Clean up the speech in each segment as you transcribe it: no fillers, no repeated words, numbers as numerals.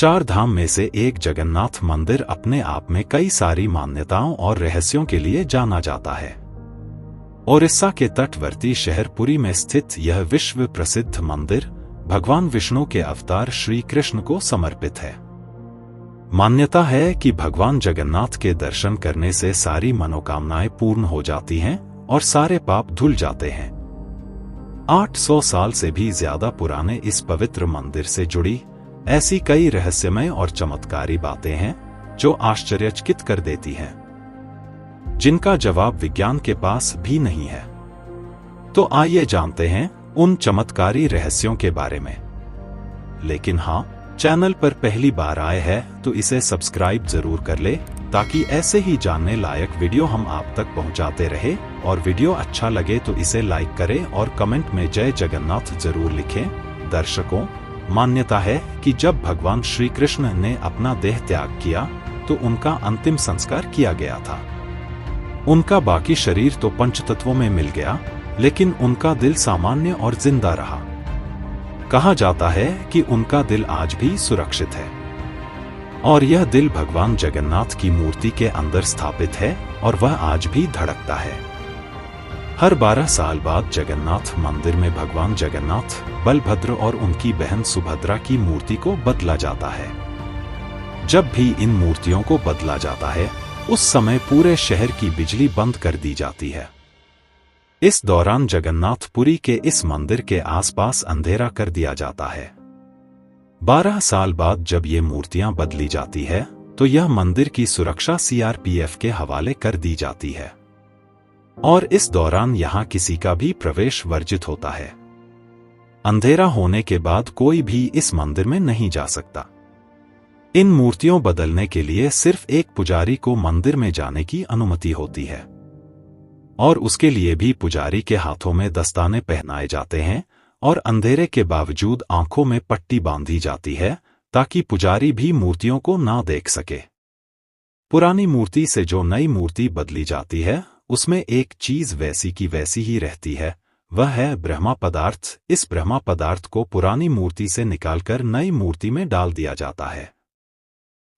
चार धाम में से एक जगन्नाथ मंदिर अपने आप में कई सारी मान्यताओं और रहस्यों के लिए जाना जाता है। ओडिशा के तटवर्ती शहर पुरी में स्थित यह विश्व प्रसिद्ध मंदिर भगवान विष्णु के अवतार श्री कृष्ण को समर्पित है। मान्यता है कि भगवान जगन्नाथ के दर्शन करने से सारी मनोकामनाएं पूर्ण हो जाती हैं और सारे पाप धुल जाते हैं। 800 साल से भी ज्यादा पुराने इस पवित्र मंदिर से जुड़ी ऐसी कई रहस्यमय और चमत्कारी बातें हैं जो आश्चर्यचकित कर देती हैं, जिनका जवाब विज्ञान के पास भी नहीं है। तो आइए जानते हैं उन चमत्कारी रहस्यों के बारे में। लेकिन हाँ, चैनल पर पहली बार आए हैं तो इसे सब्सक्राइब जरूर कर ले, ताकि ऐसे ही जानने लायक वीडियो हम आप तक पहुंचाते रहे। और वीडियो अच्छा लगे तो इसे लाइक करें और कमेंट में जय जगन्नाथ जरूर लिखें। दर्शकों, मान्यता है कि जब भगवान श्री कृष्ण ने अपना देह त्याग किया तो उनका अंतिम संस्कार किया गया था। उनका बाकी शरीर तो पंचतत्वों में मिल गया, लेकिन उनका दिल सामान्य और जिंदा रहा। कहा जाता है कि उनका दिल आज भी सुरक्षित है और यह दिल भगवान जगन्नाथ की मूर्ति के अंदर स्थापित है और वह आज भी धड़कता है। हर 12 साल बाद जगन्नाथ मंदिर में भगवान जगन्नाथ, बलभद्र और उनकी बहन सुभद्रा की मूर्ति को बदला जाता है। जब भी इन मूर्तियों को बदला जाता है, उस समय पूरे शहर की बिजली बंद कर दी जाती है। इस दौरान जगन्नाथपुरी के इस मंदिर के आसपास अंधेरा कर दिया जाता है। 12 साल बाद जब ये मूर्तियां बदली जाती है तो यह मंदिर की सुरक्षा CRPF के हवाले कर दी जाती है और इस दौरान यहां किसी का भी प्रवेश वर्जित होता है। अंधेरा होने के बाद कोई भी इस मंदिर में नहीं जा सकता। इन मूर्तियों बदलने के लिए सिर्फ एक पुजारी को मंदिर में जाने की अनुमति होती है और उसके लिए भी पुजारी के हाथों में दस्ताने पहनाए जाते हैं और अंधेरे के बावजूद आंखों में पट्टी बांधी जाती है ताकि पुजारी भी मूर्तियों को ना देख सके। पुरानी मूर्ति से जो नई मूर्ति बदली जाती है उसमें एक चीज वैसी की वैसी ही रहती है, वह है ब्रह्मा पदार्थ। इस ब्रह्मा पदार्थ को पुरानी मूर्ति से निकालकर नई मूर्ति में डाल दिया जाता है।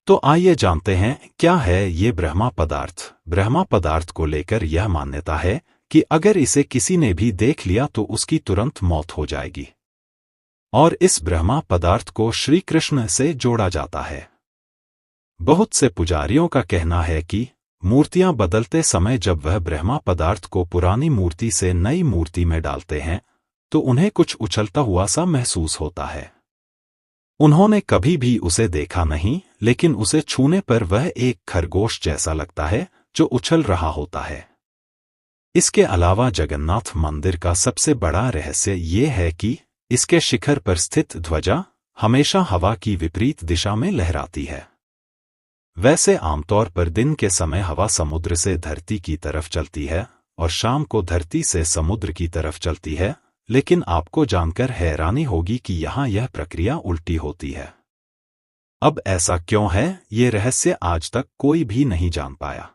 तो आइए जानते हैं क्या है ये ब्रह्मा पदार्थ। ब्रह्मा पदार्थ को लेकर यह मान्यता है कि अगर इसे किसी ने भी देख लिया तो उसकी तुरंत मौत हो जाएगी और इस ब्रह्मा पदार्थ को श्री कृष्ण से जोड़ा जाता है। बहुत से पुजारियों का कहना है कि मूर्तियां बदलते समय जब वह ब्रह्मा पदार्थ को पुरानी मूर्ति से नई मूर्ति में डालते हैं तो उन्हें कुछ उछलता हुआ सा महसूस होता है। उन्होंने कभी भी उसे देखा नहीं, लेकिन उसे छूने पर वह एक खरगोश जैसा लगता है जो उछल रहा होता है। इसके अलावा जगन्नाथ मंदिर का सबसे बड़ा रहस्य ये है कि इसके शिखर पर स्थित ध्वजा हमेशा हवा की विपरीत दिशा में लहराती है। वैसे आमतौर पर दिन के समय हवा समुद्र से धरती की तरफ चलती है और शाम को धरती से समुद्र की तरफ चलती है, लेकिन आपको जानकर हैरानी होगी कि यहाँ यह प्रक्रिया उल्टी होती है। अब ऐसा क्यों है, ये रहस्य आज तक कोई भी नहीं जान पाया।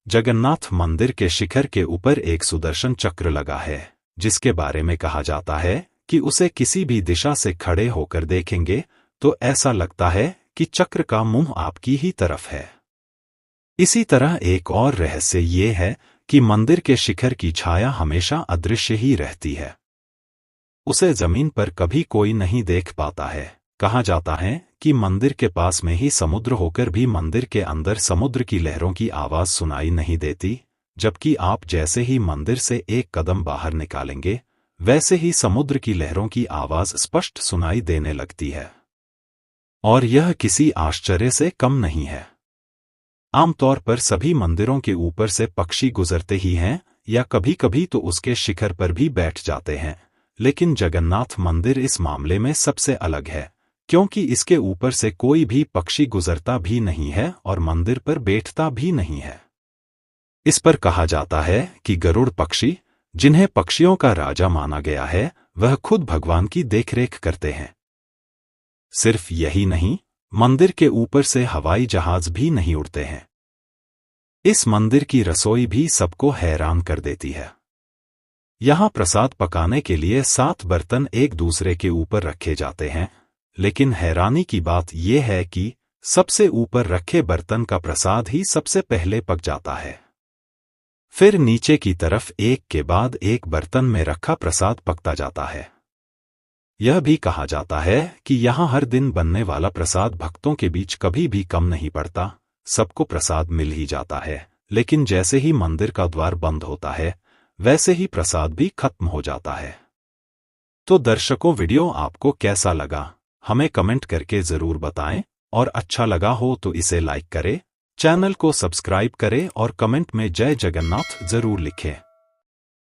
जगन्नाथ मंदिर के शिखर के ऊपर एक सुदर्शन चक्र लगा है, जिसके बारे में कहा जाता है कि उसे किसी भी दिशा से खड़े होकर देखेंगे तो ऐसा लगता है कि चक्र का मुंह आपकी ही तरफ है। इसी तरह एक और रहस्य ये है कि मंदिर के शिखर की छाया हमेशा अदृश्य ही रहती है। उसे जमीन पर कभी कोई नहीं देख पाता है। कहा जाता है कि मंदिर के पास में ही समुद्र होकर भी मंदिर के अंदर समुद्र की लहरों की आवाज सुनाई नहीं देती, जबकि आप जैसे ही मंदिर से एक कदम बाहर निकालेंगे वैसे ही समुद्र की लहरों की आवाज स्पष्ट सुनाई देने लगती है। और यह किसी आश्चर्य से कम नहीं है। आमतौर पर सभी मंदिरों के ऊपर से पक्षी गुजरते ही हैं या कभी-कभी तो उसके शिखर पर भी बैठ जाते हैं, लेकिन जगन्नाथ मंदिर इस मामले में सबसे अलग है, क्योंकि इसके ऊपर से कोई भी पक्षी गुजरता भी नहीं है और मंदिर पर बैठता भी नहीं है। इस पर कहा जाता है कि गरुड़ पक्षी, जिन्हें पक्षियों का राजा माना गया है, वह खुद भगवान की देखरेख करते हैं। सिर्फ यही नहीं, मंदिर के ऊपर से हवाई जहाज भी नहीं उड़ते हैं। इस मंदिर की रसोई भी सबको हैरान कर देती है। यहाँ प्रसाद पकाने के लिए 7 बर्तन एक दूसरे के ऊपर रखे जाते हैं, लेकिन हैरानी की बात यह है कि सबसे ऊपर रखे बर्तन का प्रसाद ही सबसे पहले पक जाता है। फिर नीचे की तरफ एक के बाद एक बर्तन में रखा प्रसाद पकता जाता है। यह भी कहा जाता है कि यहाँ हर दिन बनने वाला प्रसाद भक्तों के बीच कभी भी कम नहीं पड़ता, सबको प्रसाद मिल ही जाता है। लेकिन जैसे ही मंदिर का द्वार बंद होता है, वैसे ही प्रसाद भी खत्म हो जाता है। तो दर्शकों, वीडियो आपको कैसा लगा हमें कमेंट करके जरूर बताएं, और अच्छा लगा हो तो इसे लाइक करें, चैनल को सब्सक्राइब करें और कमेंट में जय जगन्नाथ जरूर लिखें।